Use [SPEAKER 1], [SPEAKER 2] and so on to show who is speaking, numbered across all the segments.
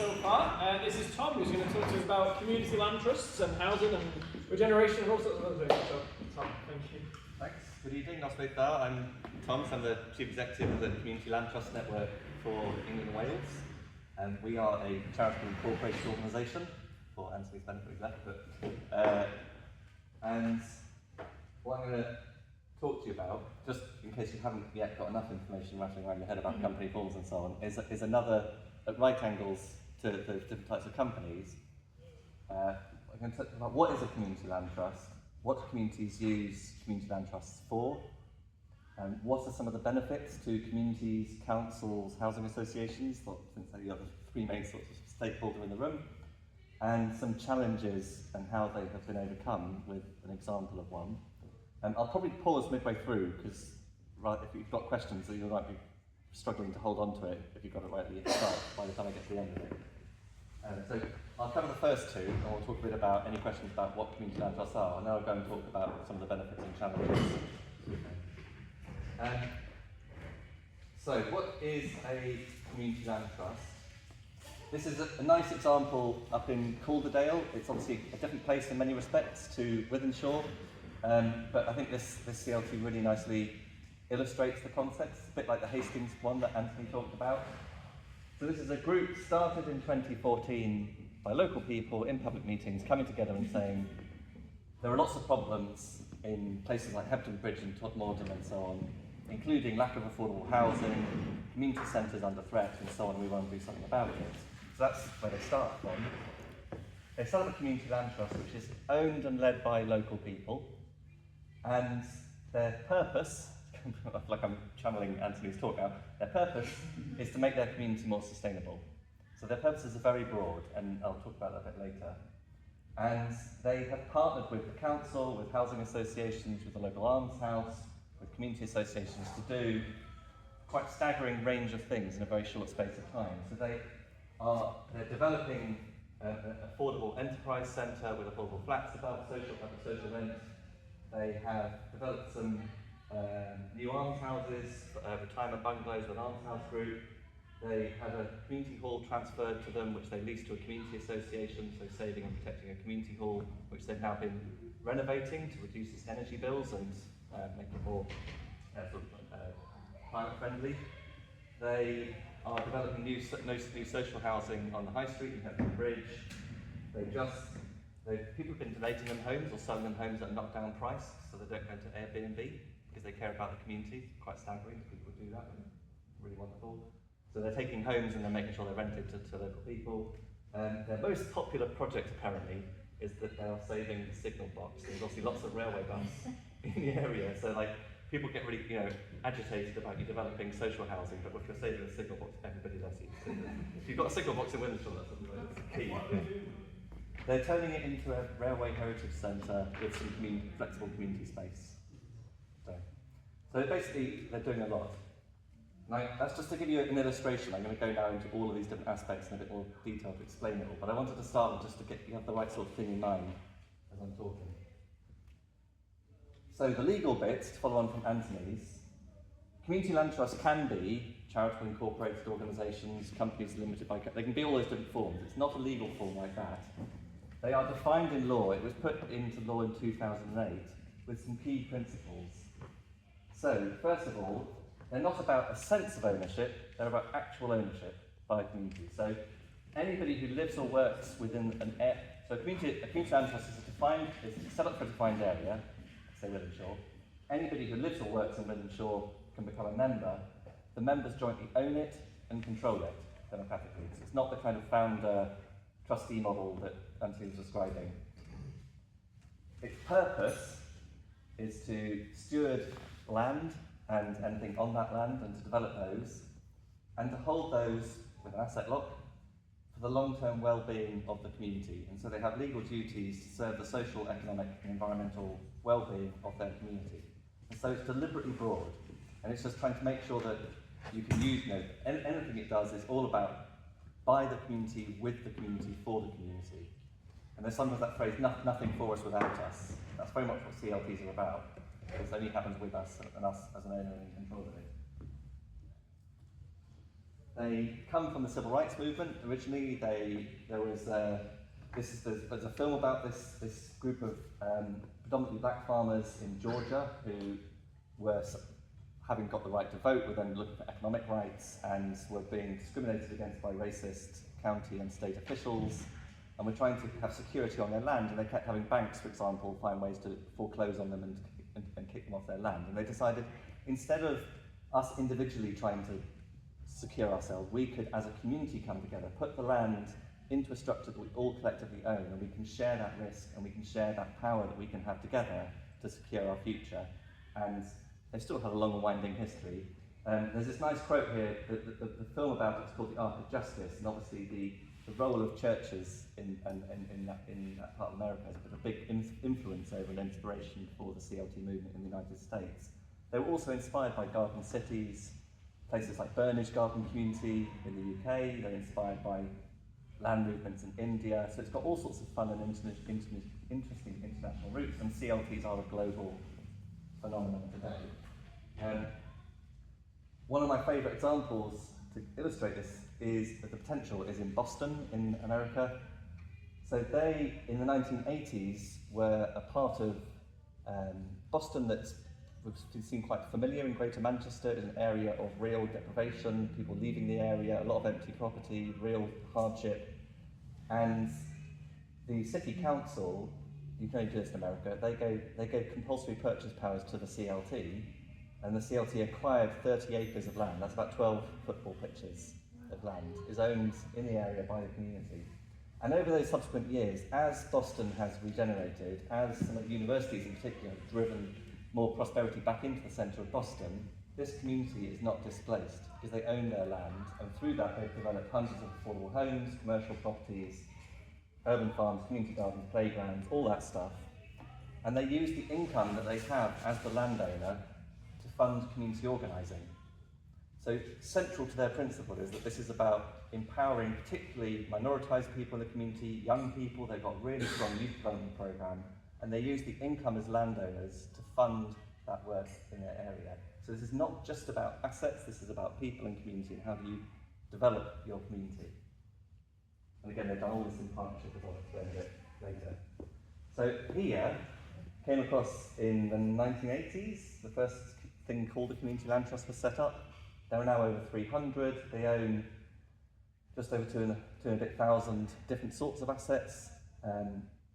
[SPEAKER 1] so far. This is Tom, who's going to talk to us about community land trusts and housing and regeneration and all sorts of other things. So, Tom, thank you.
[SPEAKER 2] Thanks. Good evening, nice to meet you. I'm Tom, I'm the Chief Executive of the Community Land Trust Network for England and Wales. And we are a charitable incorporated organisation, for Anthony's benefit we've left, and what I'm going to talk to you about, just in case you haven't yet got enough information rattling around your head about company forms and so on, is another, at right angles to the different types of companies. I'm going to talk about what is a community land trust, what do communities use community land trusts for, and what are some of the benefits to communities, councils, housing associations, since they're the three main sorts of stakeholders in the room, and some challenges and how they have been overcome with an example of one. I'll probably pause midway through because if you've got questions, you might be struggling to hold on to it if you've got it right at the start by the time I get to the end of it. So I'll cover the first two, and we'll talk a bit about any questions about what community land trusts are, and then I'll go and talk about some of the benefits and challenges. So what is a community land trust? This is a nice example up in Calderdale. It's obviously a different place in many respects to Wythenshawe, but I think this CLT really nicely illustrates the concept. It's a bit like the Hastings one that Anthony talked about. So this is a group started in 2014 by local people in public meetings coming together and saying there are lots of problems in places like Hebden Bridge and Todmorden and so on, including lack of affordable housing, community centres under threat and so on, and we want to do something about it. So that's where they start from. They start a community land trust which is owned and led by local people, and their purpose, like I'm channeling Anthony's talk now, their purpose is to make their community more sustainable. So their purposes are very broad, and I'll talk about that a bit later. And they have partnered with the council, with housing associations, with the local almshouse, with community associations to do quite a staggering range of things in a very short space of time. So they're developing an affordable enterprise centre with affordable flats above social rent. They have developed some new almshouses, retirement bungalows with an almshouse group. They had a community hall transferred to them, which they leased to a community association, so saving and protecting a community hall, which they've now been renovating to reduce its energy bills and make it more climate friendly. They are developing new social housing on the high street in Hebden Bridge. People have been donating them homes or selling them homes at a knockdown price, so they don't go to Airbnb because they care about the community. Quite staggering, people do that, and really wonderful. So they're taking homes and they're making sure they're rented to local people. Their most popular project apparently is that they are saving the signal box. There's obviously lots of railway bus in the area, so like people get really agitated about you developing social housing, but if you're saving the signal box, everybody loves you. So if you've got a signal box in Wythenshawe, that's key. They're turning it into a railway heritage centre with some flexible community space. So basically, they're doing a lot. Now, that's just to give you an illustration. I'm going to go now into all of these different aspects in a bit more detail to explain it all, but I wanted to start with just to get you have the right sort of thing in mind as I'm talking. So the legal bit, to follow on from Anthony's, community land trusts can be charitable incorporated organisations, companies limited by, they can be all those different forms. It's not a legal form like that. They are defined in law. It was put into law in 2008 with some key principles. So, first of all, they're not about a sense of ownership, they're about actual ownership by a community. So, anybody who lives or works within an area, so a community land trust is set up for a defined area, say Wythenshawe. Anybody who lives or works in Wythenshawe can become a member. The members jointly own it and control it democratically. So it's not the kind of founder trustee model that Anthony was describing. Its purpose is to steward land and anything on that land and to develop those, and to hold those with an asset lock for the long-term well-being of the community. And so they have legal duties to serve the social, economic and environmental well-being of their community. And so it's deliberately broad, and it's just trying to make sure that you can use, anything it does is all about by the community, with the community, for the community. And there's sometimes that phrase, nothing for us without us. That's very much what CLPs are about. It only happens with us and us as an owner in control of it. They come from the civil rights movement. Originally, there's a film about this group of predominantly black farmers in Georgia who were, having got the right to vote, were then looking for economic rights and were being discriminated against by racist county and state officials, and were trying to have security on their land, and they kept having banks, for example, find ways to foreclose on them and kick them off their land. And they decided, instead of us individually trying to secure ourselves, we could, as a community, come together, put the land into a structure that we all collectively own, and we can share that risk, and we can share that power that we can have together to secure our future. And they still have a long and winding history. There's this nice quote here, the film about it is called The Ark of Justice, and obviously the role of churches in that part of America has been a big influence over and inspiration for the CLT movement in the United States. They were also inspired by garden cities, places like Burnage Garden Community in the UK. They're inspired by land movements in India. So it's got all sorts of fun and interesting international roots, and CLTs are a global phenomenon today. One of my favourite examples to illustrate this is that the potential is in Boston in America. So they, in the 1980s, were a part of Boston that's seemed quite familiar in Greater Manchester. It's an area of real deprivation, people leaving the area, a lot of empty property, real hardship. And the city council, you can only do this in America, they gave compulsory purchase powers to the CLT, and the CLT acquired 30 acres of land, that's about 12 football pitches of land, is owned in the area by the community. And over those subsequent years, as Boston has regenerated, as some of the universities in particular have driven more prosperity back into the centre of Boston, this community is not displaced because they own their land, and through that they've developed hundreds of affordable homes, commercial properties, urban farms, community gardens, playgrounds, all that stuff. And they use the income that they have as the landowner to fund community organising. So central to their principle is that this is about empowering particularly minoritised people in the community, young people. They've got a really strong youth development programme, and they use the income as landowners to fund that work in their area. So this is not just about assets, this is about people and community, and how do you develop your community. And again, they've done all this in partnership, as I'll explain a bit later. So here, came across in the 1980s, the first thing called the Community Land Trust was set up. There are now over 300. They own just over 2,500 different sorts of assets,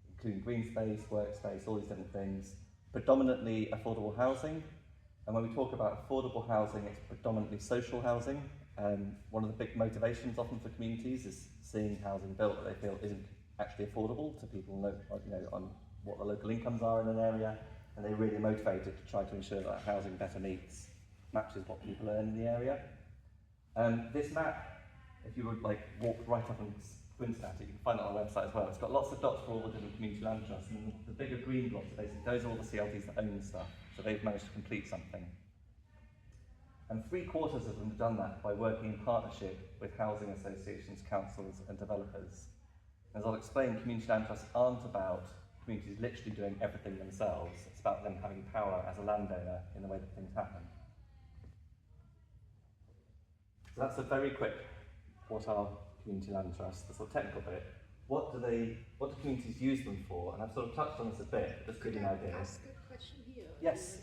[SPEAKER 2] including green space, workspace, all these different things. Predominantly affordable housing. And when we talk about affordable housing, it's predominantly social housing. One of the big motivations often for communities is seeing housing built that they feel isn't actually affordable to people, on what the local incomes are in an area, and they're really motivated to try to ensure that housing better matches what people earn in the area. This map, if you would walk right up and squint at it, you can find it on our website as well. It's got lots of dots for all the different community land trusts, and the bigger green blocks are basically those are all the CLTs that own stuff, so they've managed to complete something. And 3/4 of them have done that by working in partnership with housing associations, councils and developers. As I'll explain, community land trusts aren't about communities literally doing everything themselves. It's about them having power as a landowner in the way that things happen. So that's a very quick, what are community land trusts, the sort of technical bit. What do communities use them for? And I've sort of touched on this a bit, but just to give you an idea.
[SPEAKER 3] Could I ask a question here?
[SPEAKER 2] Yes.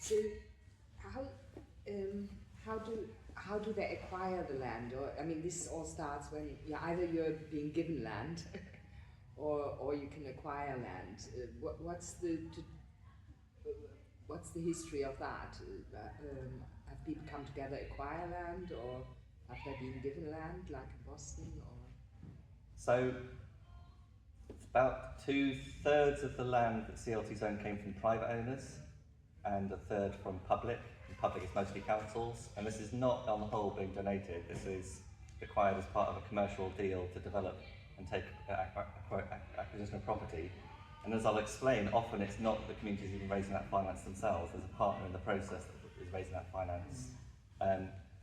[SPEAKER 3] So how do they acquire the land? Or I mean, this all starts when either you're being given land, or you can acquire land. What's the history of that? Have people come together, acquire land, or have they been given land, like in Boston? Or
[SPEAKER 2] so about 2/3 of the land that CLT's own came from private owners, and 1/3 from public. And public is mostly councils, and this is not on the whole being donated. This is acquired as part of a commercial deal to develop and take acquisition of property. And as I'll explain, often it's not the communities even raising that finance themselves. There's a partner in the process that is raising that finance.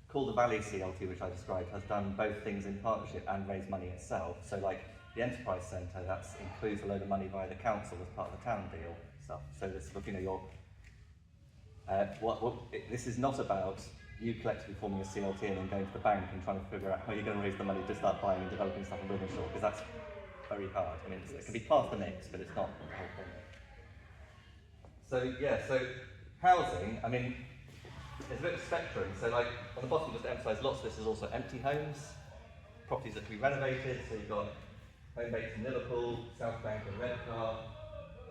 [SPEAKER 2] Calder Valley CLT, which I described, has done both things in partnership and raised money itself. So like the Enterprise Centre, that includes a load of money via the council as part of the town deal stuff. So this sort of, this is not about you collectively forming a CLT and then going to the bank and trying to figure out how you're going to raise the money to start buying and developing stuff in Wythenshawe, because that's very hard. I mean, it can be part of the mix, but it's not the whole thing. So yeah, so housing, I mean, it's a bit of a spectrum. So like on the bottom, just to emphasise, lots of this is also empty homes, properties that can be renovated. So you've got home base in Liverpool, South Bank and Redcar.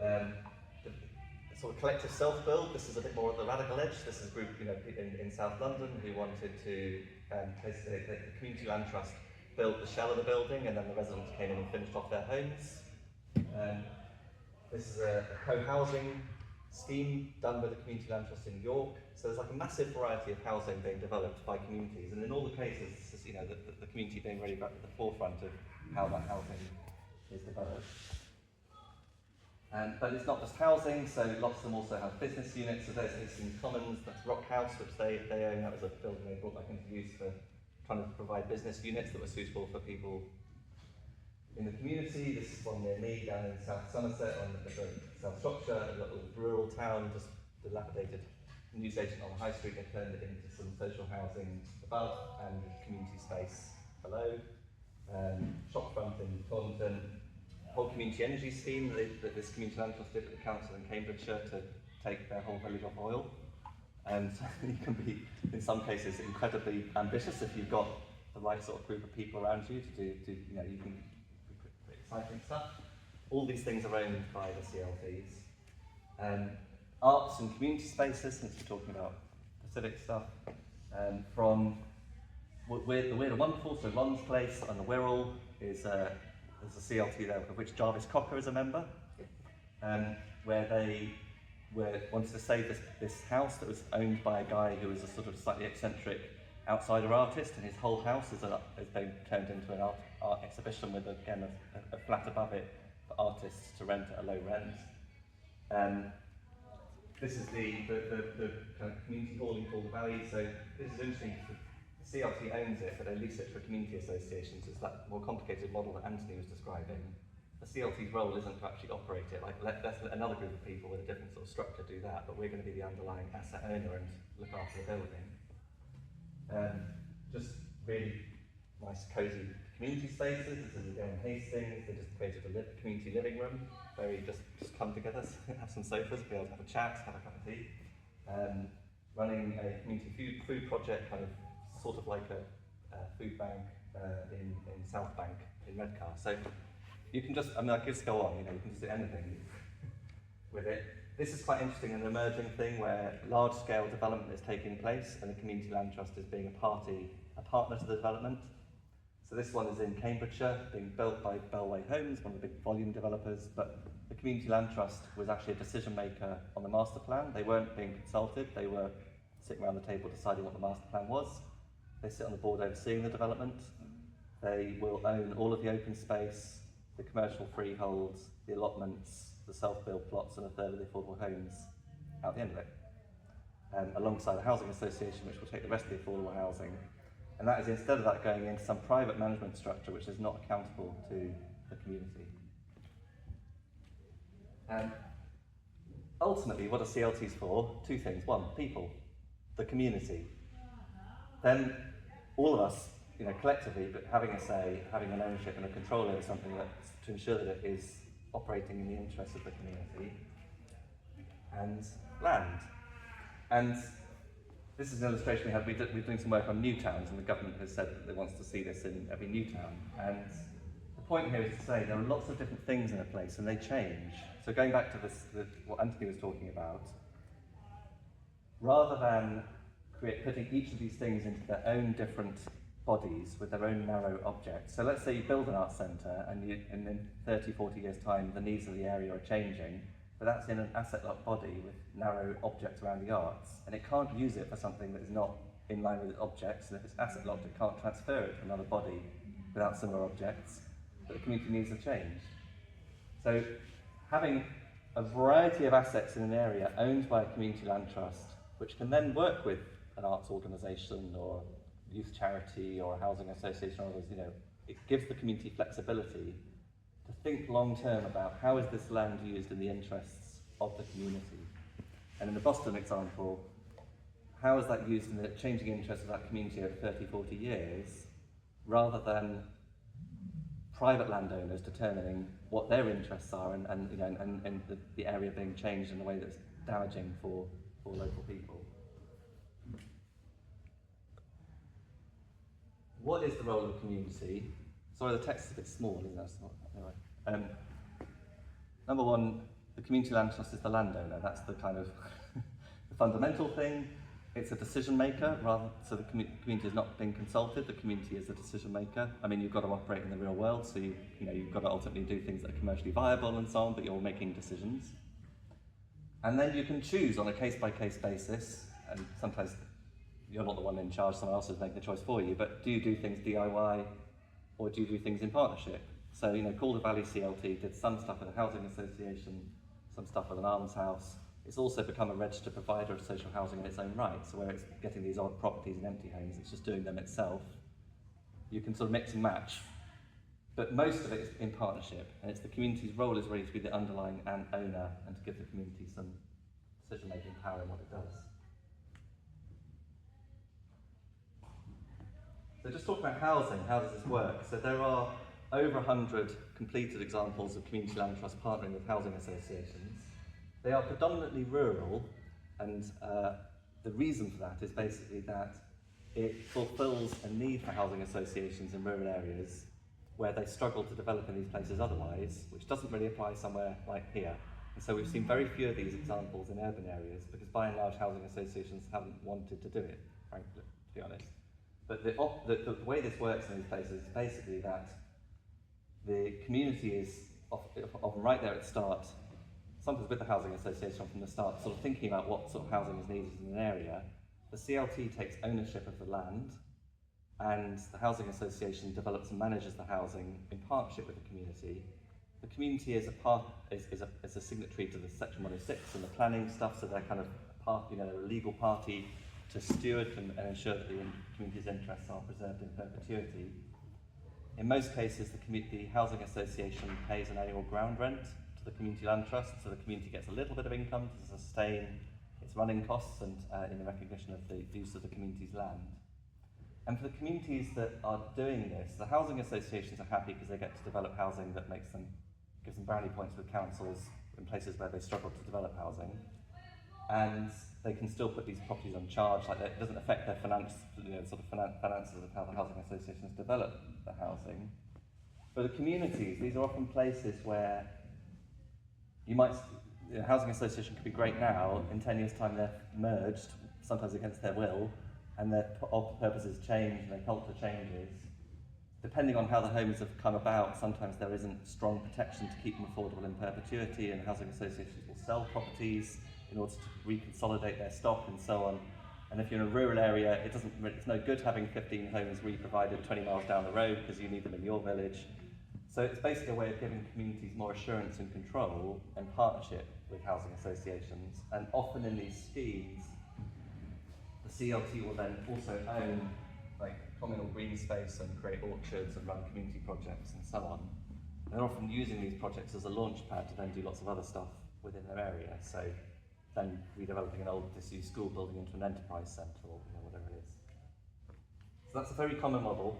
[SPEAKER 2] The sort of collective self-build, this is a bit more at the radical edge. This is a group, you know, in South London who wanted to, basically, the Community Land Trust built the shell of the building, and then the residents came in and finished off their homes. This is a co-housing scheme done by the Community Land Trust in York. So there's like a massive variety of housing being developed by communities, and in all the cases, this is, you know, the community being really at the forefront of how that housing is developed. But it's not just housing, so lots of them also have business units. So there's Hastings Commons, that's Rock House, which they own. That was a building they brought back into use for trying to provide business units that were suitable for people in the community. This is one near me down in South Somerset, on the South Shropshire, a little rural town, just dilapidated newsagent on the high street. They turned it into some social housing above and community space below. Shopfront in Taunton. Whole community energy scheme that this community land trust did at the council in Cambridgeshire to take their whole village off oil. And you can be, in some cases, incredibly ambitious if you've got the right sort of group of people around you to do you know, you can do pretty exciting stuff. All these things are owned by the CLTs. Arts and community spaces, since we're talking about Pacific stuff, from Weird and Wonderful, so Ron's Place on the Wirral is there's a CLT there of which Jarvis Cocker is a member, where they wanted to save this house that was owned by a guy who was a sort of slightly eccentric outsider artist, and his whole house has been turned into an art exhibition with, again, a flat above it for artists to rent at a low rent. This is the kind of community hall in Calder Valley, so this is interesting. The CLT owns it, but they lease it for community associations. It's that more complicated model that Anthony was describing. The CLT's role isn't to actually operate it. Like, let's let another group of people with a different sort of structure do that, but we're going to be the underlying asset owner and look after the building. Just really nice, cosy community spaces. This is again Hastings. They just created a community living room. Very just come together, have some sofas, be able to have a chat, have a cup of tea. Running a community food project, kind of sort of like a food bank in South Bank in Redcar. So you can just, I mean, I could just go on. You know, you can just do anything with it. This is quite interesting, an emerging thing where large-scale development is taking place and the Community Land Trust is being a partner to the development. So this one is in Cambridgeshire, being built by Bellway Homes, one of the big volume developers, but the Community Land Trust was actually a decision maker on the master plan. They weren't being consulted, they were sitting around the table deciding what the master plan was. They sit on the board overseeing the development. They will own all of the open space, the commercial freeholds, the allotments, the self-build plots, and a third of the affordable homes out the end of it, alongside a housing association which will take the rest of the affordable housing. And that is, instead of that, going into some private management structure which is not accountable to the community. Ultimately, what are CLTs for? Two things. One, people, the community. Then all of us, you know, collectively, but having a say, having an ownership and a control over something that's to ensure that it is operating in the interests of the community, and land. And this is an illustration we have. We're doing some work on new towns, and the government has said that it wants to see this in every new town. And the point here is to say there are lots of different things in a place, and they change. So going back to this, what Anthony was talking about, rather than putting each of these things into their own different bodies with their own narrow objects. So let's say you build an arts centre and in 30, 40 years' time the needs of the area are changing, but that's in an asset-locked body with narrow objects around the arts, and it can't use it for something that is not in line with its objects, and if it's asset-locked it can't transfer it to another body without similar objects, but the community needs have changed. So having a variety of assets in an area owned by a community land trust, which can then work with an arts organisation or youth charity or a housing association or others, you know, it gives the community flexibility to think long term about how is this land used in the interests of the community. And in the Boston example, how is that used in the changing interests of that community over 30, 40 years, rather than private landowners determining what their interests are and the area being changed in a way that's damaging for local people. What is the role of the community? Sorry, the text is a bit small, isn't it? Anyway. Number one, the community land trust is the landowner. That's the kind of the fundamental thing. It's a decision maker, so the community is not being consulted. The community is a decision maker. I mean, you've got to operate in the real world, so you've got to ultimately do things that are commercially viable and so on, but you're making decisions. And then you can choose on a case-by-case basis, and sometimes you're not the one in charge, someone else is making the choice for you, but do you do things DIY or do you do things in partnership? So, Calder Valley CLT did some stuff with a housing association, some stuff with an almshouse. It's also become a registered provider of social housing in its own right, so where it's getting these odd properties and empty homes, it's just doing them itself. You can sort of mix and match, but most of it is in partnership, and it's the community's role is really to be the underlying owner and to give the community some decision-making power in what it does. So just talking about housing, how does this work? So there are over 100 completed examples of community land trusts partnering with housing associations. They are predominantly rural, and the reason for that is basically that it fulfills a need for housing associations in rural areas where they struggle to develop in these places otherwise, which doesn't really apply somewhere like here. And so we've seen very few of these examples in urban areas because by and large housing associations haven't wanted to do it, frankly, to be honest. But the way this works in these places is basically that the community is often right there at the start, sometimes with the housing association from the start, sort of thinking about what sort of housing is needed in an area. The CLT takes ownership of the land, and the housing association develops and manages the housing in partnership with the community. The community is a signatory to the Section 106 and the planning stuff, so they're kind of a legal party to steward and ensure that the community's interests are preserved in perpetuity. In most cases, the housing association pays an annual ground rent to the community land trust, so the community gets a little bit of income to sustain its running costs and in recognition of the use of the community's land. And for the communities that are doing this, the housing associations are happy because they get to develop housing that gives them brownie points with councils in places where they struggle to develop housing. And they can still put these properties on charge, like that. It doesn't affect their finances of how the housing associations develop the housing. For the communities, these are often places where the housing association could be great now, in 10 years' time they're merged, sometimes against their will, and their purposes change and their culture changes. Depending on how the homes have come about, sometimes there isn't strong protection to keep them affordable in perpetuity, and housing associations will sell properties in order to reconsolidate their stock and so on. And if you're in a rural area, it's no good having 15 homes re-provided 20 miles down the road because you need them in your village. So it's basically a way of giving communities more assurance and control and partnership with housing associations. And often in these schemes, the CLT will then also own communal green space and create orchards and run community projects and so on. And they're often using these projects as a launch pad to then do lots of other stuff within their area. So then redeveloping an old disused school building into an enterprise centre or whatever it is. So that's a very common model.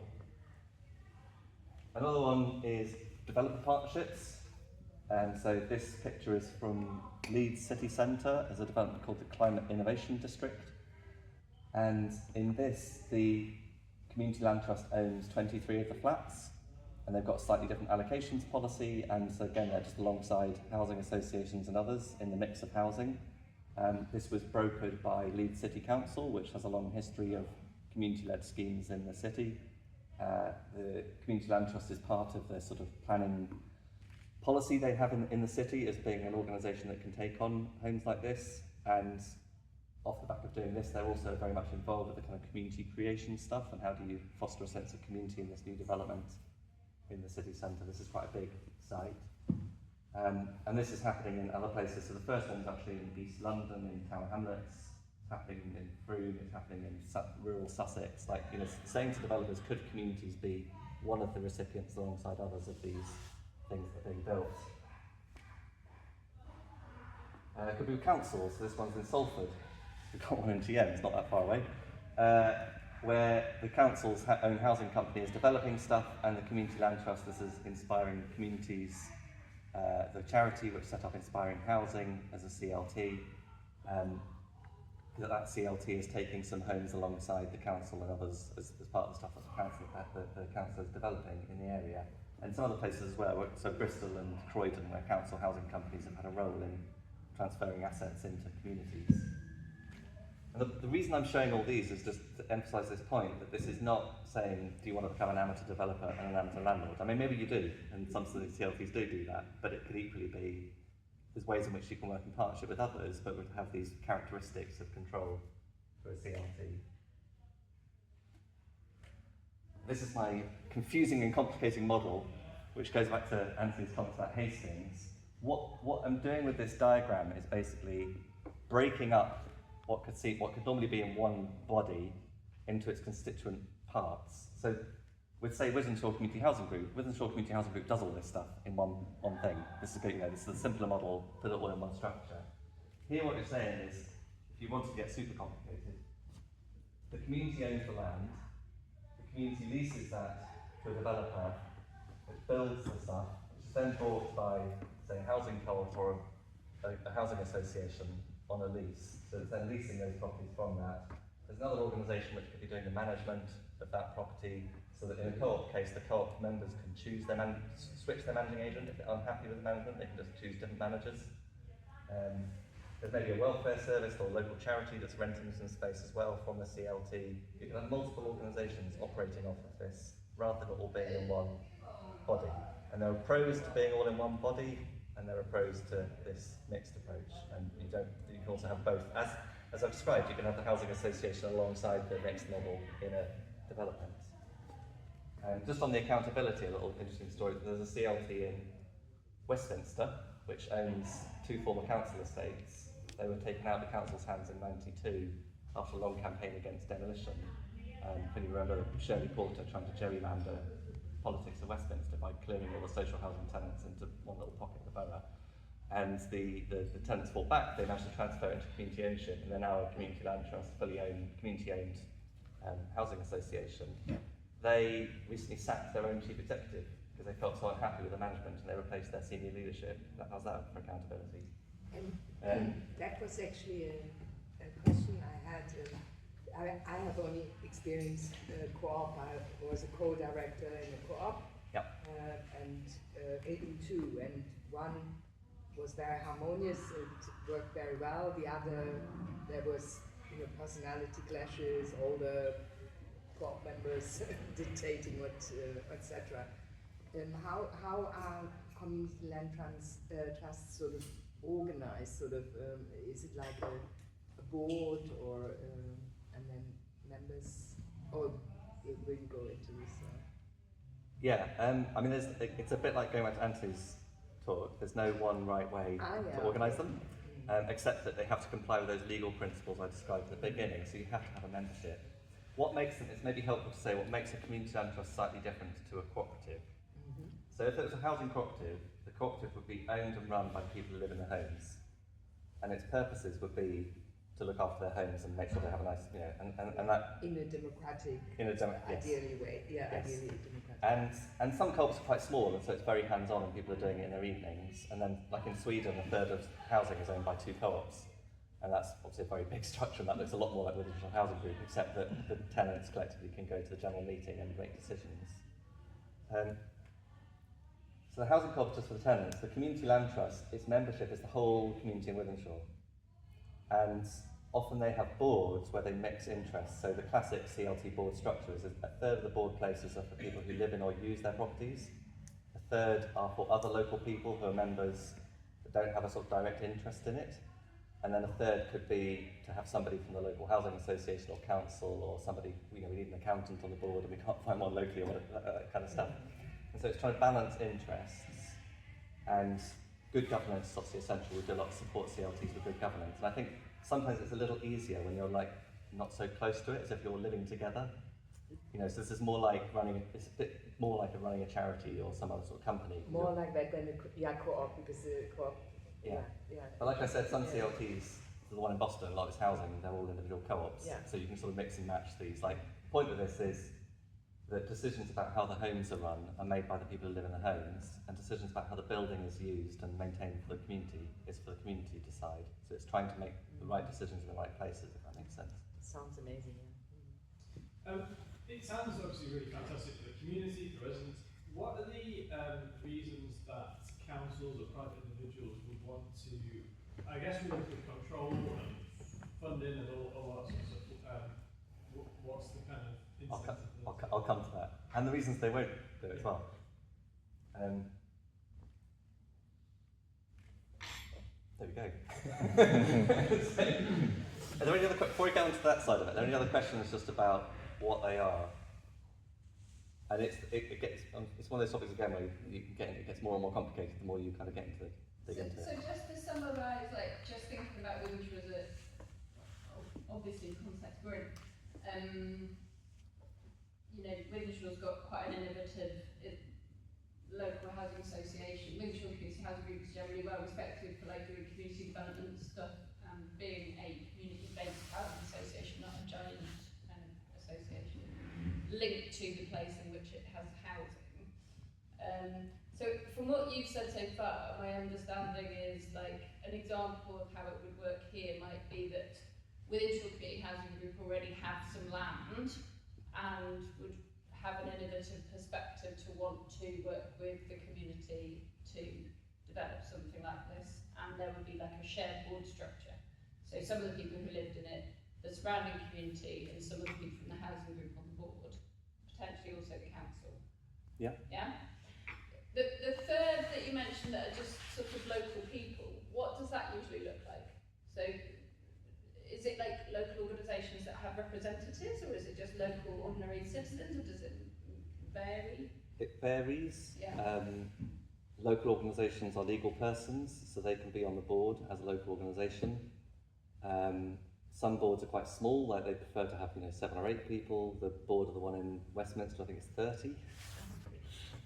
[SPEAKER 2] Another one is developer partnerships. And so this picture is from Leeds City Centre as a development called the Climate Innovation District. And in this, the Community Land Trust owns 23 of the flats, and they've got a slightly different allocations policy, and so again, they're just alongside housing associations and others in the mix of housing. This was brokered by Leeds City Council, which has a long history of community-led schemes in the city. The Community Land Trust is part of the sort of planning policy they have in the city as being an organisation that can take on homes like this, and off the back of doing this, they're also very much involved with the kind of community creation stuff and how do you foster a sense of community in this new development in the city centre. This is quite a big site. And this is happening in other places. So the first one's actually in East London, in Tower Hamlets. It's happening in Frome, it's happening in rural Sussex. Saying to developers, could communities be one of the recipients alongside others of these things that are being built? It could be with councils. So this one's in Salford. we've got one in GM, it's not that far away, where the council's own housing company is developing stuff, and the Community Land Trust is Inspiring Communities, the charity which set up Inspiring Housing as a CLT. That CLT is taking some homes alongside the council and others as part of the stuff that the council is developing in the area. And some other places as well, so Bristol and Croydon, where council housing companies have had a role in transferring assets into communities. And the reason I'm showing all these is just to emphasise this point, that this is not saying, do you want to become an amateur developer and an amateur landlord? I mean, maybe you do, and some of these CLTs do that, but it could equally be, there's ways in which you can work in partnership with others, but would have these characteristics of control for a CLT. This is my confusing and complicating model, which goes back to Anthony's comments about Hastings. What I'm doing with this diagram is basically breaking up what could normally be in one body into its constituent parts. So with, say, Wythenshawe Community Housing Group, Wythenshawe Community Housing Group does all this stuff in one thing. This is, this is a simpler model, put it all in one structure. Here what you're saying is, if you want to get super complicated, the community owns the land, the community leases that to a developer, which builds the stuff, which is then bought by, say, a housing co-op or a housing association on a lease. So it's then leasing those properties from that. There's another organisation which could be doing the management of that property, so that in a co-op case, the co-op members can choose switch their managing agent. If they're unhappy with the management, they can just choose different managers. There's maybe a welfare service or a local charity that's renting some space as well from the CLT. You can have multiple organisations operating off of this, rather than all being in one body. And there are pros to being all in one body, and there are pros to this mixed approach. And you can also have both. As I've described, you can have the housing association alongside the mixed model in a development. Just on the accountability, a little interesting story. There's a CLT in Westminster, which owns 2 former council estates. They were taken out of the council's hands in '92 after a long campaign against demolition. Can you remember Shirley Porter trying to gerrymander politics of Westminster by clearing all the social housing tenants into one little pocket of the borough? And the tenants fought back. They managed to transfer it into community ownership, and they're now a community land trust, fully owned, community-owned housing association. They recently sacked their own chief executive because they felt so unhappy with the management, and they replaced their senior leadership. How's that for accountability?
[SPEAKER 3] That was actually a question I had. I have only experienced co-op. I was a co-director in a co-op, and in 2, and one was very harmonious. It worked very well. The other, there was personality clashes, all the co-op members dictating what, etc. How are community land trusts sort of organized? Sort of, is it like a board, or and then members, or will you go into this?
[SPEAKER 2] Yeah, I mean, it's a bit like going back to Anthony's talk. There's no one right way to organise them, except that they have to comply with those legal principles I described at the beginning. So you have to have a membership. What makes them, it's maybe helpful to say what makes a community land trust slightly different to a cooperative. So if it was a housing cooperative, the cooperative would be owned and run by people who live in the homes, and its purposes would be to look after their homes and make sure they have a nice, and that
[SPEAKER 3] in a democratic,
[SPEAKER 2] yes.
[SPEAKER 3] ideally way,
[SPEAKER 2] yes.
[SPEAKER 3] Ideally democratic.
[SPEAKER 2] And some co-ops are quite small, and so it's very hands-on, and people are doing it in their evenings. And then, like in Sweden, a third of housing is owned by 2 co-ops, and that's obviously a very big structure, and that looks a lot more like Wythenshawe Housing Group, except that the tenants collectively can go to the general meeting and make decisions. So the housing co-op is just for the tenants. The community land trust, its membership is the whole community in Wythenshawe. And often they have boards where they mix interests. So the classic CLT board structure is a third of the board places are for people who live in or use their properties. A third are for other local people who are members that don't have a sort of direct interest in it. And then a third could be to have somebody from the local housing association or council, or somebody, we need an accountant on the board and we can't find one locally, or that kind of stuff. And so it's trying to balance interests, and good governance is obviously essential. We do a lot of support CLTs with good governance, and I think sometimes it's a little easier when you're not so close to it, as if you're living together. So this is more like it's a bit more like running a charity or some other sort of company.
[SPEAKER 3] More like that than a co-op, because the co-op.
[SPEAKER 2] Yeah. But like I said, some CLTs the one in Boston, a lot of it's housing, they're all individual co-ops.
[SPEAKER 3] Yeah.
[SPEAKER 2] So you can sort of mix and match these. Like, the point of this is that decisions about how the homes are run are made by the people who live in the homes, and decisions about how the building is used and maintained for the community is for the community to decide. So it's trying to make the right decisions in the right places, if that makes sense.
[SPEAKER 3] Sounds amazing, yeah.
[SPEAKER 1] It sounds obviously really fantastic for the community, for residents. What are the reasons that councils or private individuals would want to, I guess, work with control and funding and all that sort of stuff? What's the kind of incentive?
[SPEAKER 2] I'll come to that. And the reasons they won't do it as well. There we go. So, are there any other before we go into that side of it, are there any other questions just about what they are? And it gets it's one of those topics again where you can get it gets more and more complicated the more you kind of get into dig into it.
[SPEAKER 4] So just to summarise, like just thinking about Wythenshawe as a obviously context we're in, you know, Wythenshawe's got quite an innovative local housing association. Wythenshawe Community Housing Group is generally well respected for like doing community development stuff, being a community-based housing association, not a giant kind of association linked to the place in which it has housing. So from what you've said so far, my understanding is like an example of how it would work here might be that Wythenshawe Community Housing Group already have some land and would have an innovative perspective to want to work with the community to develop something like this, and there would be like a shared board structure. So some of the people who lived in it, the surrounding community, and some of the people from the housing group on the board, potentially also the council.
[SPEAKER 2] Yeah.
[SPEAKER 4] Yeah? The third that you mentioned that are just sort of local people, what does that usually look like? So is it like local organisations that have representatives, or is it just local ordinary citizens, or does it vary?
[SPEAKER 2] It varies.
[SPEAKER 4] Yeah.
[SPEAKER 2] Local organisations are legal persons, so they can be on the board as a local organisation. Some boards are quite small, like they prefer to have 7 or 8 people. The board of the one in Westminster, I think it's 30.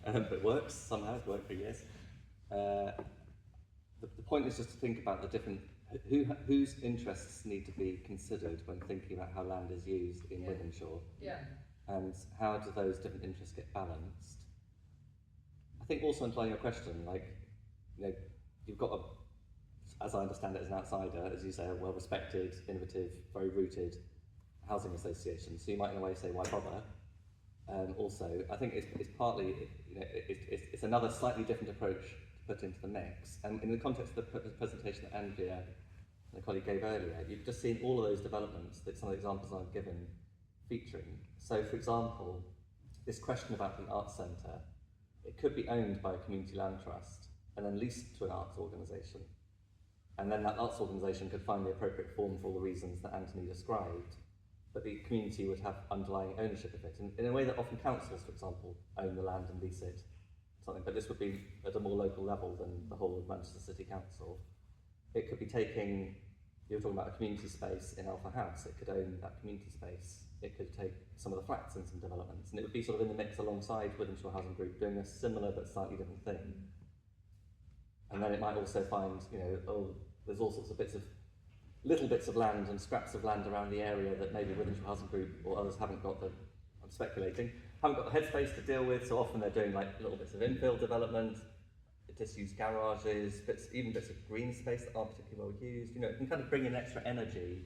[SPEAKER 2] But it works somehow, it's worked for years. The point is just to think about the different, whose interests need to be considered when thinking about how land is used in Wythenshawe.
[SPEAKER 4] Yeah.
[SPEAKER 2] And how do those different interests get balanced? I think also implying your question, you've got as I understand it as an outsider, as you say, a well-respected, innovative, very rooted housing association. So you might in a way say, why bother? Also, I think it's partly, it's another slightly different approach to put into the mix. And in the context of the presentation that Andrea, my colleague, gave earlier, you've just seen all of those developments, that some of the examples I've given, featuring. So, for example, this question about the arts centre, it could be owned by a community land trust and then leased to an arts organisation. And then that arts organisation could find the appropriate form for all the reasons that Anthony described, but the community would have underlying ownership of it. In a way that often councils, for example, own the land and lease it, something. But this would be at a more local level than the whole of Manchester City Council. It could be taking, you were talking about a community space in Alpha House, it could own that community space. It could take some of the flats in some developments, and it would be sort of in the mix alongside Wythenshawe Housing Group, doing a similar but slightly different thing. And then it might also find, there's all sorts of little bits of land and scraps of land around the area that maybe Wythenshawe Housing Group or others haven't got I'm speculating, haven't got the headspace to deal with, so often they're doing like little bits of infill development, disused garages, even bits of green space that aren't particularly well used. It can kind of bring in extra energy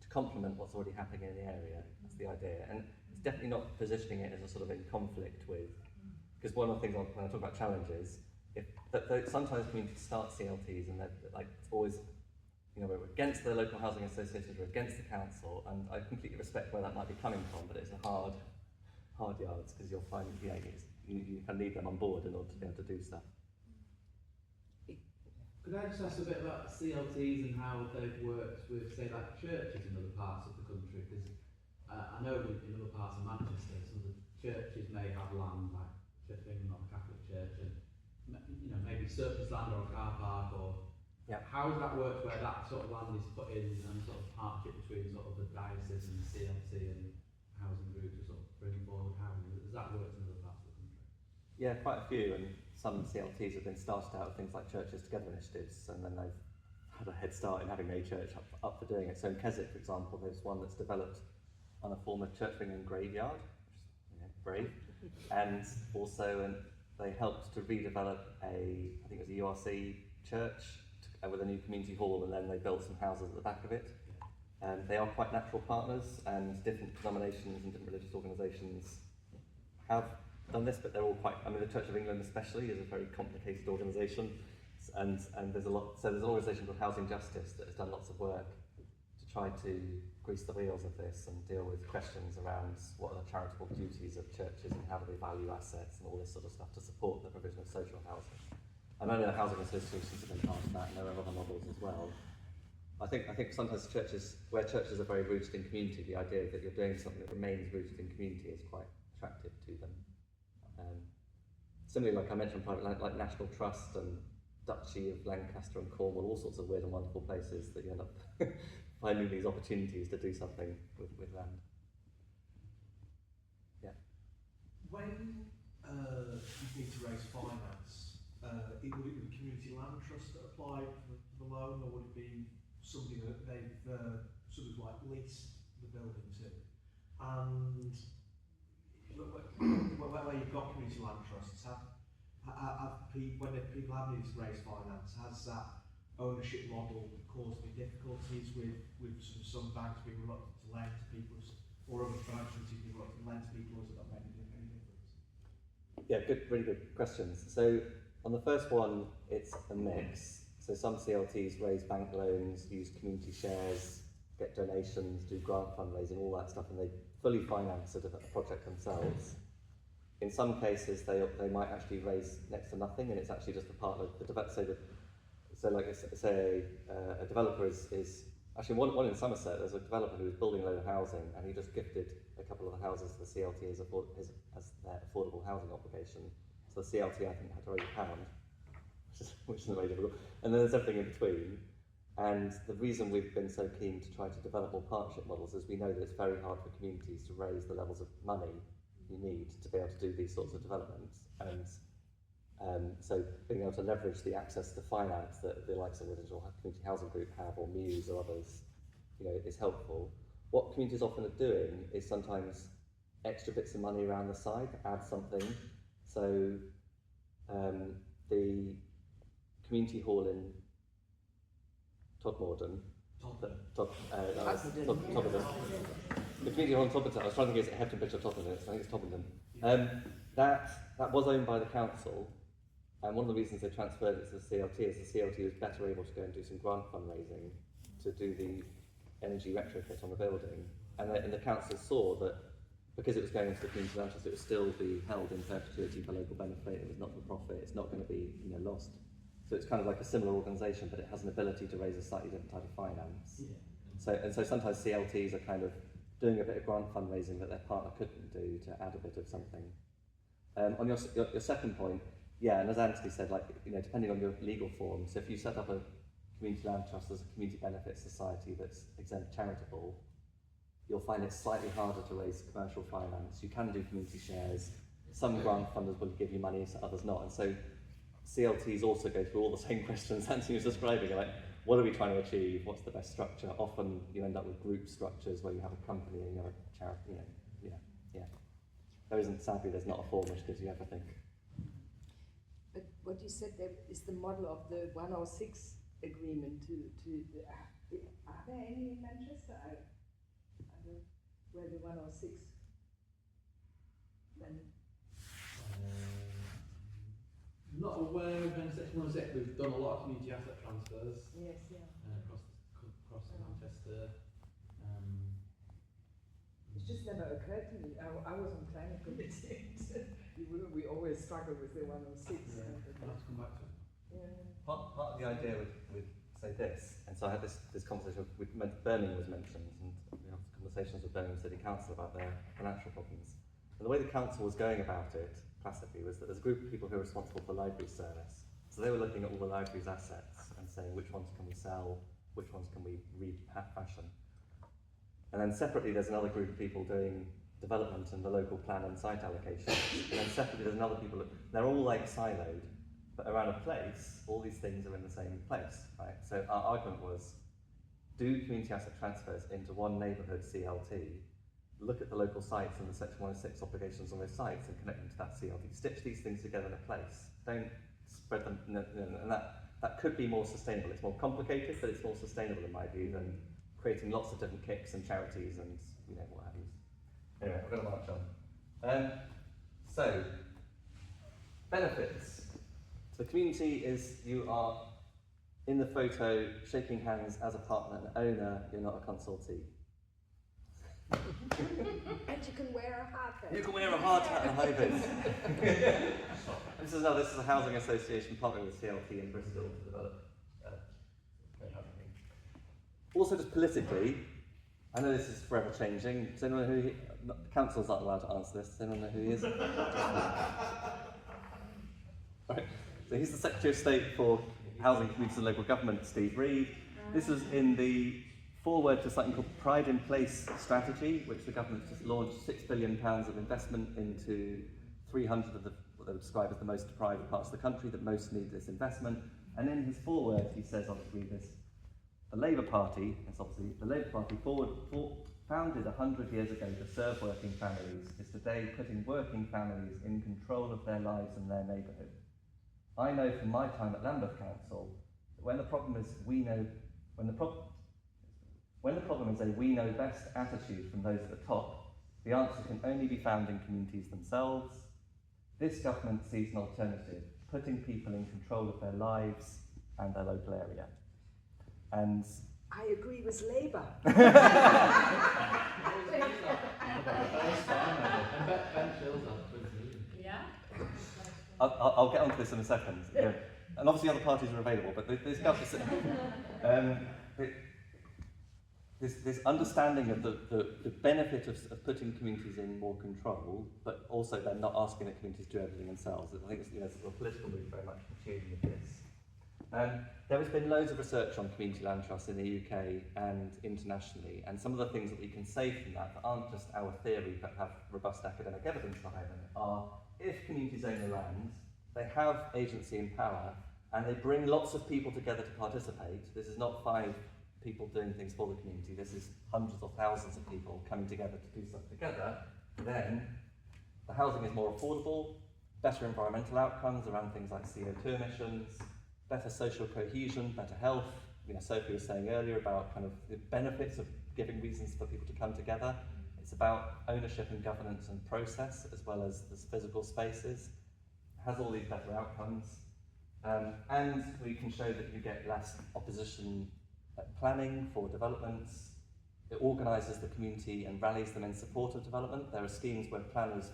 [SPEAKER 2] to complement what's already happening in the area. That's the idea. And it's definitely not positioning it as a sort of in conflict with, because one of the things when I talk about challenges, sometimes communities start CLTs and they're like, it's always, we're against the local housing associations, we're against the council, and I completely respect where that might be coming from, but it's a hard yards, because you'll find, you kind of need them on board in order to be able to do stuff.
[SPEAKER 5] Could I just ask a bit about CLTs and how they've worked with, say, like churches in other parts of the country? Because I know in other parts of Manchester, some of the churches may have land, like Church of England or the Catholic Church, and maybe surplus land or a car park, or how has that worked where that sort of land is put in and sort of partnership between sort of the diocese and the CLT and housing group to sort of bring forward housing? Has that worked in other parts of the country?
[SPEAKER 2] Yeah, quite a few, and some CLTs have been started out with things like Churches Together initiatives, and then they've had a head start in having a church up for doing it. So in Keswick, for example, there's one that's developed on a former Church of England graveyard, which is brave, and also they helped to redevelop I think it was a URC church with a new community hall, and then they built some houses at the back of it. And they are quite natural partners, and different denominations and different religious organisations have done this, but they're all quite, I mean, the Church of England especially is a very complicated organisation, and there's an organisation called Housing Justice that has done lots of work to try to grease the wheels of this and deal with questions around what are the charitable duties of churches and how do they value assets and all this sort of stuff to support the provision of social housing. And I know the housing associations have been part of that, and there are other models as well. I think sometimes where churches are very rooted in community, the idea that you're doing something that remains rooted in community is quite attractive to them. Similarly, like I mentioned, private land, like National Trust and Duchy of Lancaster and Cornwall, all sorts of weird and wonderful places that you end up finding these opportunities to do something with land. Yeah.
[SPEAKER 6] When you need to raise finance, would it be the community land trust that applied for the loan, or would it be something that they've sort of like leased the building to? And where you've got community land trusts, when people have needed to raise finance, has that ownership model caused any difficulties with sort of some banks being reluctant to lend to people, or other financial institutions being reluctant to lend to people, or has it not made any difference?
[SPEAKER 2] Yeah, really good questions. So on the first one, it's a mix. So some CLTs raise bank loans, use community shares, get donations, do grant fundraising, all that stuff, and they fully finance a project themselves. In some cases, they might actually raise next to nothing, and it's actually just a part of the developer. So like say a developer is actually one in Somerset. There's a developer who was building a load of housing, and he just gifted a couple of the houses to the CLT as their affordable housing obligation. So the CLT, I think, had to raise £1, which is very difficult. And then there's everything in between. And the reason we've been so keen to try to develop more partnership models is we know that it's very hard for communities to raise the levels of money you need to be able to do these sorts of developments. And so being able to leverage the access to finance that the likes of Wythenshawe Community Housing Group have, or Muse or others, is helpful. What communities often are doing is sometimes extra bits of money around the side, add something. So the community hall in Todmorden, the community hall in Todmorden, I was trying to think, is it Hefton Bishop Todmorden? I think it's Todmorden. That was owned by the council, and one of the reasons they transferred it to the CLT is the CLT was better able to go and do some grant fundraising to do the energy retrofit on the building, and the council saw that because it was going into the community land trust, it would still be held in perpetuity for local benefit. It was not for profit. It's not going to be lost. So it's kind of like a similar organisation, but it has an ability to raise a slightly different type of finance. Yeah. So sometimes CLTs are kind of doing a bit of grant fundraising that their partner couldn't do to add a bit of something. On your second point, yeah, and as Anthony said, depending on your legal form, so if you set up a community land trust as a community benefit society that's exempt charitable, you'll find it slightly harder to raise commercial finance. You can do community shares. Some grant funders will give you money, others not. And so CLTs also go through all the same questions Anthony was describing, like, what are we trying to achieve? What's the best structure? Often you end up with group structures where you have a company and you have a charity, there's not a form which gives you everything.
[SPEAKER 3] But what you said there is the model of the 106 agreement are there any in Manchester? I don't, where the 106 then?
[SPEAKER 5] Not aware of any section 106. We've done a lot of community asset transfers.
[SPEAKER 3] Yes, yeah.
[SPEAKER 5] Across Manchester.
[SPEAKER 3] It just never occurred to me. I was on planning committee. we always struggle with the 106.
[SPEAKER 5] Yeah, I'll have to come back to it.
[SPEAKER 3] Yeah.
[SPEAKER 2] Part of the idea with say this, and so I had this conversation with Birmingham was mentioned, and we had conversations with Birmingham City Council about their financial problems. And the way the council was going about it, classically, was that there's a group of people who are responsible for library service. So they were looking at all the library's assets and saying which ones can we sell, which ones can we refashion. And then separately, there's another group of people doing development and the local plan and site allocation. And then separately, there's another people, they're all like siloed, But around a place, all these things are in the same place, right? So our argument was, do community asset transfers into one neighbourhood CLT, look at the local sites and the Section 106 obligations on those sites and connect them to that CLT. Stitch these things together in a place. Don't spread them, and that could be more sustainable. It's more complicated, but it's more sustainable in my view than creating lots of different kicks and charities and what have you. Anyway, I've got to march on. So, benefits. So the community is, you are in the photo shaking hands as a partner and owner, you're not a consultee.
[SPEAKER 3] And you can wear a hard hat.
[SPEAKER 2] You can wear a hard hat and a high vis. This is a housing association partnering with CLT in Bristol to develop housing. Also, just politically, I know this is forever changing. Does anyone know who he, councillors aren't allowed to answer this. Does anyone know who he is? Right. So he's the Secretary of State for Housing, Communities and Local Government, Steve Reed. This was in the forward to something called Pride in Place strategy, which the government just launched £6 billion of investment into 300 of what they would describe as the most deprived parts of the country that most need this investment. And in his foreword, he says, I'll just read this, the Labour Party, founded 100 years ago to serve working families, is today putting working families in control of their lives and their neighbourhood. I know from my time at Lambeth Council that when the problem is a we know best attitude from those at the top, the answer can only be found in communities themselves. This government sees an alternative, putting people in control of their lives and their local area. And
[SPEAKER 3] I agree with Labour.
[SPEAKER 4] Yeah.
[SPEAKER 2] I'll get onto this in a second. Yeah. And obviously other parties are available, but this government, this understanding of the benefit of putting communities in more control, but also then not asking that communities do everything themselves. I think it's a political move very much in tune with this. There has been loads of research on community land trusts in the UK and internationally, and some of the things that we can say from that aren't just our theory but have robust academic evidence behind them are, if communities own the land, they have agency and power, and they bring lots of people together to participate. This is not 5 people doing things for the community, this is hundreds or thousands of people coming together to do stuff together. Then the housing is more affordable, better environmental outcomes around things like CO2 emissions, better social cohesion, better health. Sophie was saying earlier about kind of the benefits of giving reasons for people to come together. It's about ownership and governance and process, as well as the physical spaces. It has all these better outcomes. And we can show that you get less opposition at planning for developments. It organises the community and rallies them in support of development. There are schemes where planners,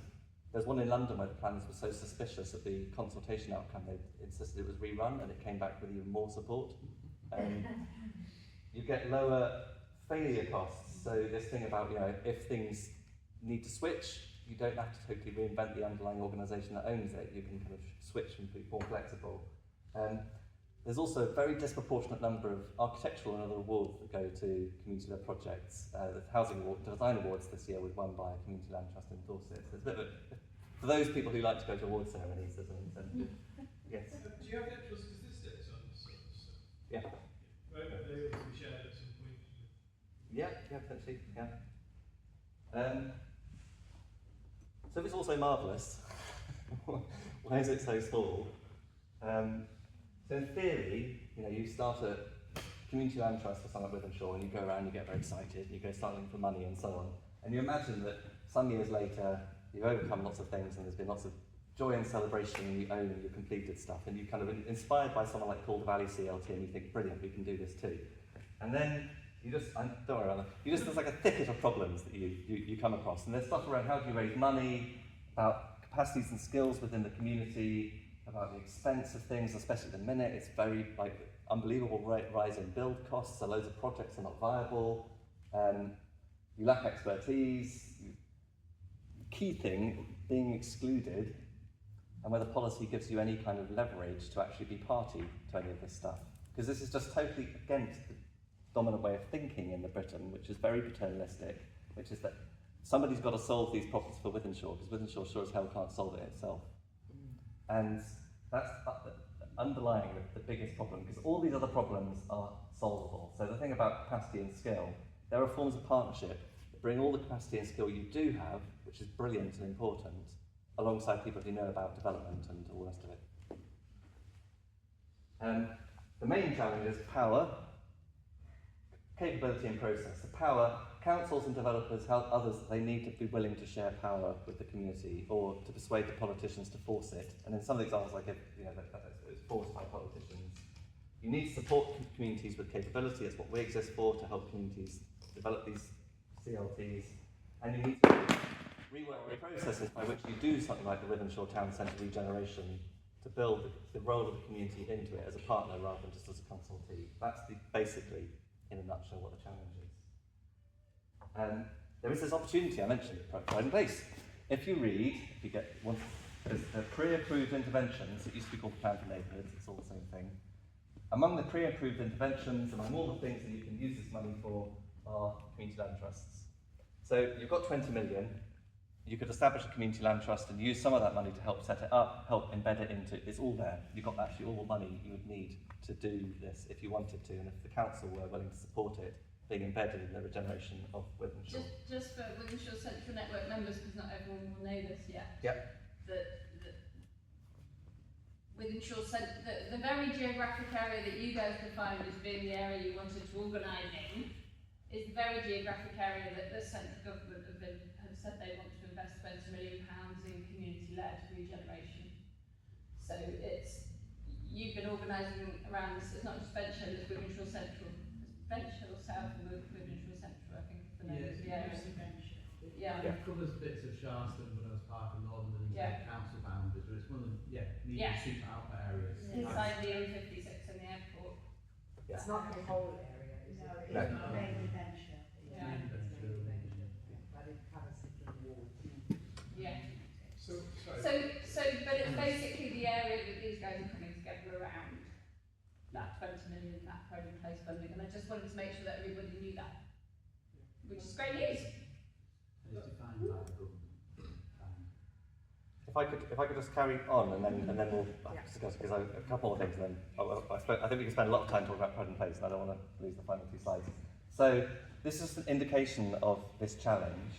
[SPEAKER 2] there's one in London where the planners were so suspicious of the consultation outcome, they insisted it was rerun, and it came back with even more support. You get lower failure costs. So this thing about, if things need to switch, you don't have to totally reinvent the underlying organisation that owns it. You can kind of switch and be more flexible. There's also a very disproportionate number of architectural and other awards that go to community-led projects. The Housing Award, Design Awards this year was won by a community land trust in Dorset. So it's a bit of for those people who like to go to award ceremonies, there's an incentive. Yes?
[SPEAKER 1] Do you have the actual statistics on this sort of stuff?
[SPEAKER 2] Yeah.
[SPEAKER 1] Right, are they able to be shared at some point?
[SPEAKER 2] Yeah, potentially, yeah. So if it's also marvellous, why is it so small? So in theory, you start a community land trust for something like Wythenshawe, and you go around, you get very excited, and you go start looking for money and so on. And you imagine that some years later, you've overcome lots of things, and there's been lots of joy and celebration, and you own and you've completed stuff, and you're kind of inspired by someone like Calder Valley CLT, and you think, brilliant, we can do this too. And then don't worry about that. There's like a thicket of problems that you come across, and there's stuff around how do you raise money, about capacities and skills within the community, about the expense of things, especially at the minute. It's very unbelievable rise in build costs, so loads of projects are not viable. You lack expertise. Key thing, being excluded, and whether policy gives you any kind of leverage to actually be party to any of this stuff. Because this is just totally against the dominant way of thinking in Britain, which is very paternalistic, which is that somebody's got to solve these problems for Wythenshawe, because Wythenshawe sure as hell can't solve it itself. And that's underlying the biggest problem, because all these other problems are solvable. So the thing about capacity and skill, there are forms of partnership that bring all the capacity and skill you do have, which is brilliant and important, alongside people who know about development and all the rest of it. The main challenge is power, capability and process. The power, councils and developers help others, they need to be willing to share power with the community or to persuade the politicians to force it. And in some of the examples I give, it's forced by politicians. You need to support communities with capability. That's what we exist for, to help communities develop these CLTs. And you need to rework the processes by which you do something like the Wythenshawe Town Centre regeneration to build the role of the community into it as a partner rather than just as a consultee. That's basically, in a nutshell, what the challenge is. There is this opportunity I mentioned, Pride and Place. If you read, there's the pre-approved interventions. It used to be called the Plan for Neighbourhoods. It's all the same thing. Among the pre-approved interventions, among all the things that you can use this money for, are community land trusts. So you've got 20 million. You could establish a community land trust and use some of that money to help set it up, help embed it into, it's all there. You've got actually all the money you would need to do this if you wanted to, and if the council were willing to support it, being embedded in the regeneration of Wythenshawe.
[SPEAKER 4] Just for Wythenshawe Central Network members, because not everyone will know this yet.
[SPEAKER 2] Yep.
[SPEAKER 4] Wythenshawe the very geographic area that you guys defined as being the area you wanted to organise in is the very geographic area that the central government have said they want to invest £20 million in community-led regeneration. So you've been organising around this. It's not just Wythenshawe, it's Wythenshawe Central. It's Wythenshawe South and Wythenshawe Central, I think, for the name of the area. Yeah.
[SPEAKER 5] It covers bits of Sharston, Burrows Park and Northern and council boundaries, but it's one of the super outlet areas.
[SPEAKER 4] Inside the M56 and the airport.
[SPEAKER 2] Yeah.
[SPEAKER 3] It's not the whole area, is it?
[SPEAKER 2] No.
[SPEAKER 3] It's mainly Wythenshawe.
[SPEAKER 4] Yeah.
[SPEAKER 3] But it covers it in the wall.
[SPEAKER 4] Yeah.
[SPEAKER 1] So,
[SPEAKER 4] But it's basically the area that these guys are coming together around. That 20 million, that Pride and Place funding, and I just wanted to make sure that everybody knew that, which is great news.
[SPEAKER 5] And it's defined by the government.
[SPEAKER 2] If I could just carry on and then we'll discuss, because a couple of things, and then I think we can spend a lot of time talking about Pride and Place, and I don't want to lose the final two slides. So this is an indication of this challenge.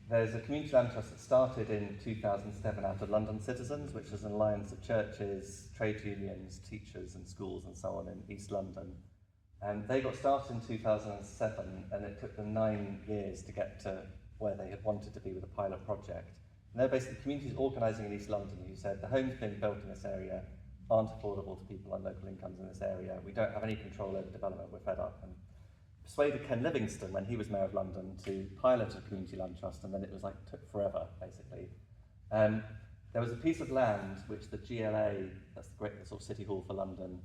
[SPEAKER 2] There's a community land trust that started in 2007 out of London Citizens, which is an alliance of churches, trade unions, teachers and schools and so on in East London. And they got started in 2007, and it took them 9 years to get to where they had wanted to be with a pilot project. And they're basically communities organising in East London who said the homes being built in this area aren't affordable to people on local incomes in this area. We don't have any control over development, we're fed up. And persuaded Ken Livingstone, when he was Mayor of London, to pilot a community land trust, and then it was took forever, basically. There was a piece of land which the GLA, that's the sort of City Hall for London,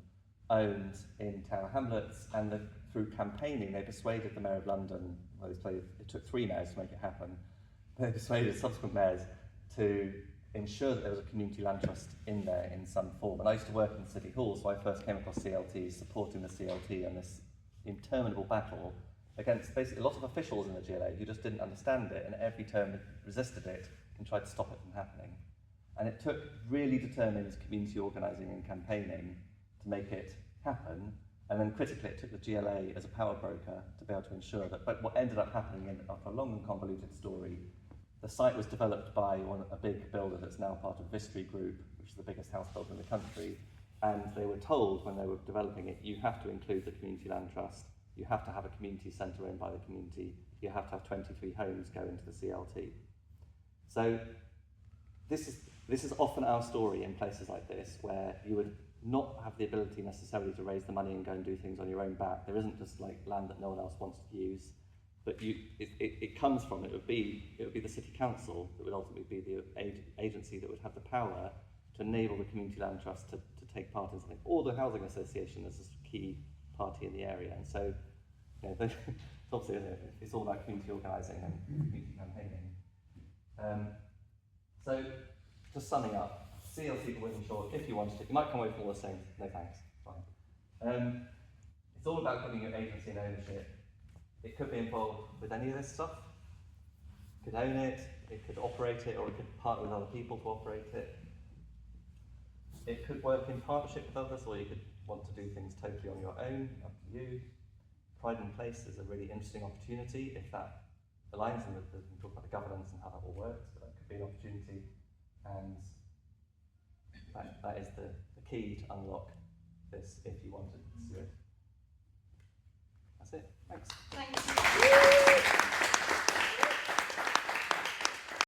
[SPEAKER 2] owned in Tower Hamlets, and through campaigning they persuaded the Mayor of London, it took 3 mayors to make it happen, they persuaded subsequent mayors to ensure that there was a community land trust in there in some form. And I used to work in the City Hall, so I first came across CLTs, supporting the CLT and this interminable battle against basically a lot of officials in the GLA who just didn't understand it, and every term resisted it and tried to stop it from happening. And it took really determined community organising and campaigning to make it happen. And then critically, it took the GLA as a power broker to be able to ensure that. But what ended up happening, after a long and convoluted story, the site was developed by a big builder that's now part of Vistry Group, which is the biggest house builder in the country. And they were told when they were developing it, you have to include the community land trust, you have to have a community centre owned by the community, you have to have 23 homes go into the CLT. So this is often our story in places like this, where you would not have the ability necessarily to raise the money and go and do things on your own back. There isn't just land that no one else wants to use, but it comes from, it would be the city council that would ultimately be the agency that would have the power to enable the community land trust to take part in something, or the housing association as a key party in the area. And so, obviously, it's all about community organising and community campaigning. So, just summing up, CLT for Wythenshawe, if you wanted to, you might come away from all this saying, no thanks, fine. It's all about giving you agency and ownership. It could be involved with any of this stuff. It could own it, it could operate it, or it could partner with other people to operate it. It could work in partnership with others, or you could want to do things totally on your own, up to you. Pride in Place is a really interesting opportunity if that aligns, and we can talk about the governance and how that all works, but that could be an opportunity, and that is the key to unlock this if you want to pursue it. That's it. Thanks.
[SPEAKER 4] Thanks.